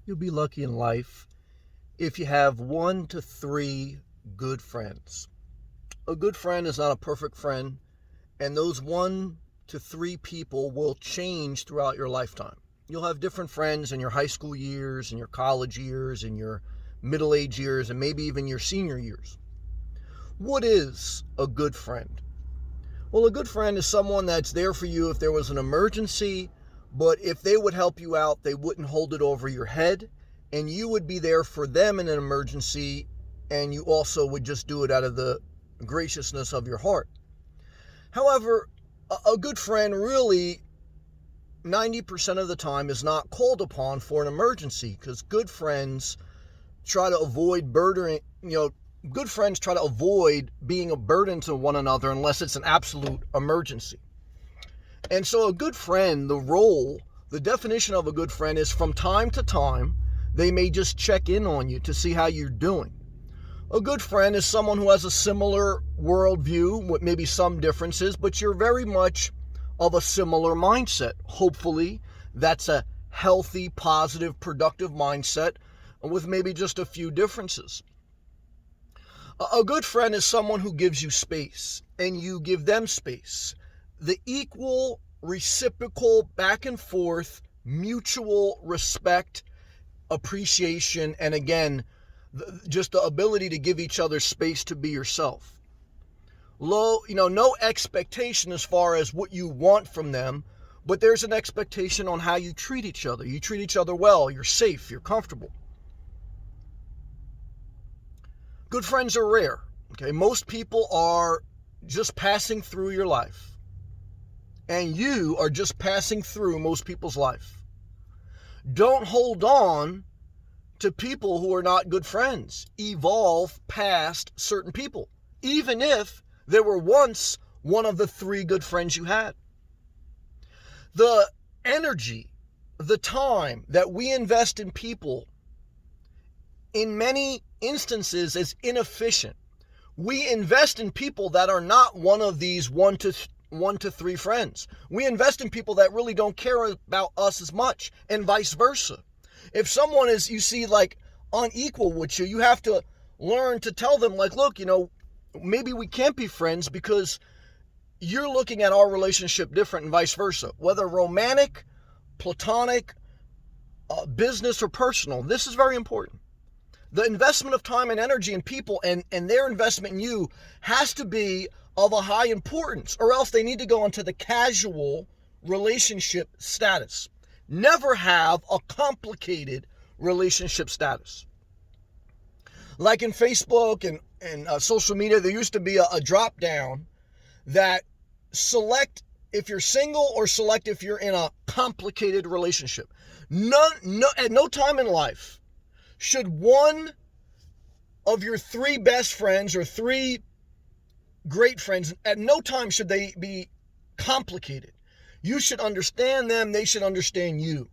You'll be lucky in life if you have 1 to 3 good friends. A good friend is not a perfect friend, and those 1 to 3 people will change throughout your lifetime. You'll have different friends in your high school years, in your college years, in your middle age years, and maybe even your senior years. What is a good friend? Well, a good friend is someone that's there for you if there was an emergency, but if they would help you out, they wouldn't hold it over your head, and you would be there for them in an emergency, and you also would just do it out of the graciousness of your heart. However, a good friend really 90% of the time is not called upon for an emergency, because good friends try to avoid good friends try to avoid being a burden to one another unless it's an absolute emergency. And so a good friend, the definition of a good friend is from time to time, they may just check in on you to see how you're doing. A good friend is someone who has a similar worldview with maybe some differences, but you're very much of a similar mindset. Hopefully, that's a healthy, positive, productive mindset with maybe just a few differences. A good friend is someone who gives you space and you give them space. The equal, reciprocal, back and forth, mutual respect, appreciation, and again, just the ability to give each other space to be yourself. No expectation as far as what you want from them, but there's an expectation on how you treat each other. You treat each other well, you're safe, you're comfortable. Good friends are rare. Okay, most people are just passing through your life. And you are just passing through most people's life. Don't hold on to people who are not good friends. Evolve past certain people, even if they were once one of the 3 good friends you had. The energy, the time that we invest in people in many instances is inefficient. We invest in people that are not one of these 1 to 3 friends. We invest in people that really don't care about us as much, and vice versa. If someone is, you see, like unequal with you, you have to learn to tell them, like, look, maybe we can't be friends because you're looking at our relationship different and vice versa. Whether romantic, platonic, business, or personal, this is very important. The investment of time and energy in people and their investment in you has to be of a high importance, or else they need to go into the casual relationship status. Never have a complicated relationship status. Like in Facebook and social media, there used to be a drop down that select if you're single or select if you're in a complicated relationship. At no time in life should one of your 3 best friends or 3 great friends, at no time should they be complicated. You should understand them, they should understand you.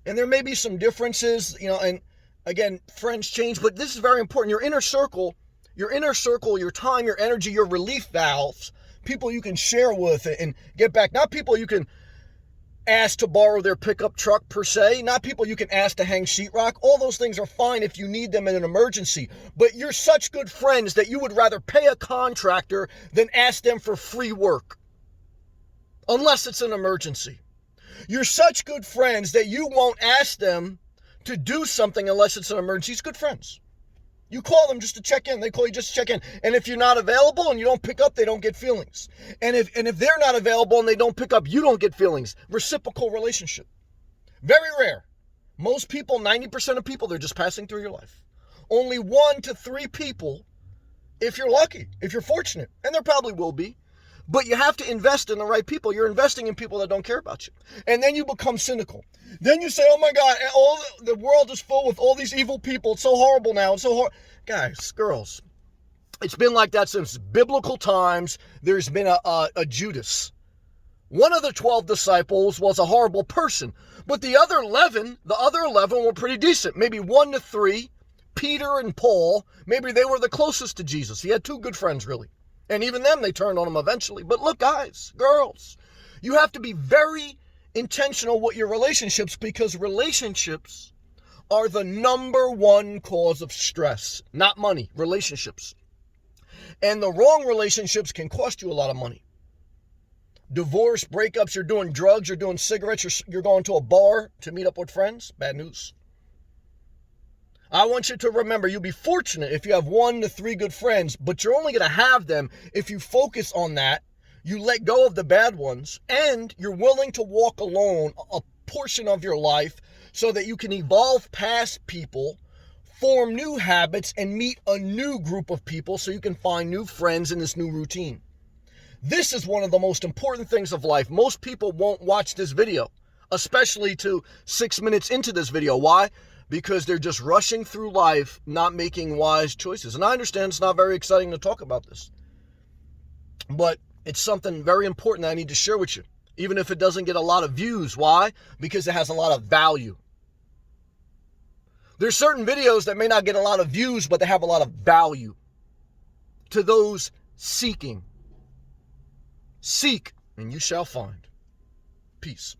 And there may be some differences, and again, friends change, but this is very important. Your inner circle, your time, your energy, your relief valves, people you can share with and get back. Not people you can ask to borrow their pickup truck per se, not people you can ask to hang sheetrock. All those things are fine if you need them in an emergency, but you're such good friends that you would rather pay a contractor than ask them for free work, unless it's an emergency. You're such good friends that you won't ask them to do something unless it's an emergency. It's good friends. You call them just to check in. They call you just to check in. And if you're not available and you don't pick up, they don't get feelings. And if they're not available and they don't pick up, you don't get feelings. Reciprocal relationship. Very rare. Most people, 90% of people, they're just passing through your life. Only 1 to 3 people, if you're lucky, if you're fortunate, and there probably will be. But you have to invest in the right people. You're investing in people that don't care about you. And then you become cynical. Then you say, oh my God, the world is full with all these evil people. It's so horrible now. It's so horrible. Guys, girls, it's been like that since biblical times. There's been a Judas. One of the 12 disciples was a horrible person. But the other 11 were pretty decent. Maybe 1 to 3, Peter and Paul, maybe they were the closest to Jesus. He had 2 good friends, really. And even them, they turned on him eventually. But look, guys, girls, you have to be very intentional with your relationships, because relationships are the number one cause of stress. Not money, relationships. And the wrong relationships can cost you a lot of money. Divorce, breakups, you're doing drugs, you're doing cigarettes, you're going to a bar to meet up with friends. Bad news. I want you to remember, you'll be fortunate if you have 1 to 3 good friends, but you're only going to have them if you focus on that, you let go of the bad ones, and you're willing to walk alone a portion of your life so that you can evolve past people, form new habits, and meet a new group of people so you can find new friends in this new routine. This is one of the most important things of life. Most people won't watch this video, especially to 6 minutes into this video. Why? Because they're just rushing through life, not making wise choices. And I understand it's not very exciting to talk about this, but it's something very important that I need to share with you, even if it doesn't get a lot of views. Why? Because it has a lot of value. There's certain videos that may not get a lot of views, but they have a lot of value to those seeking. Seek, and you shall find. Peace.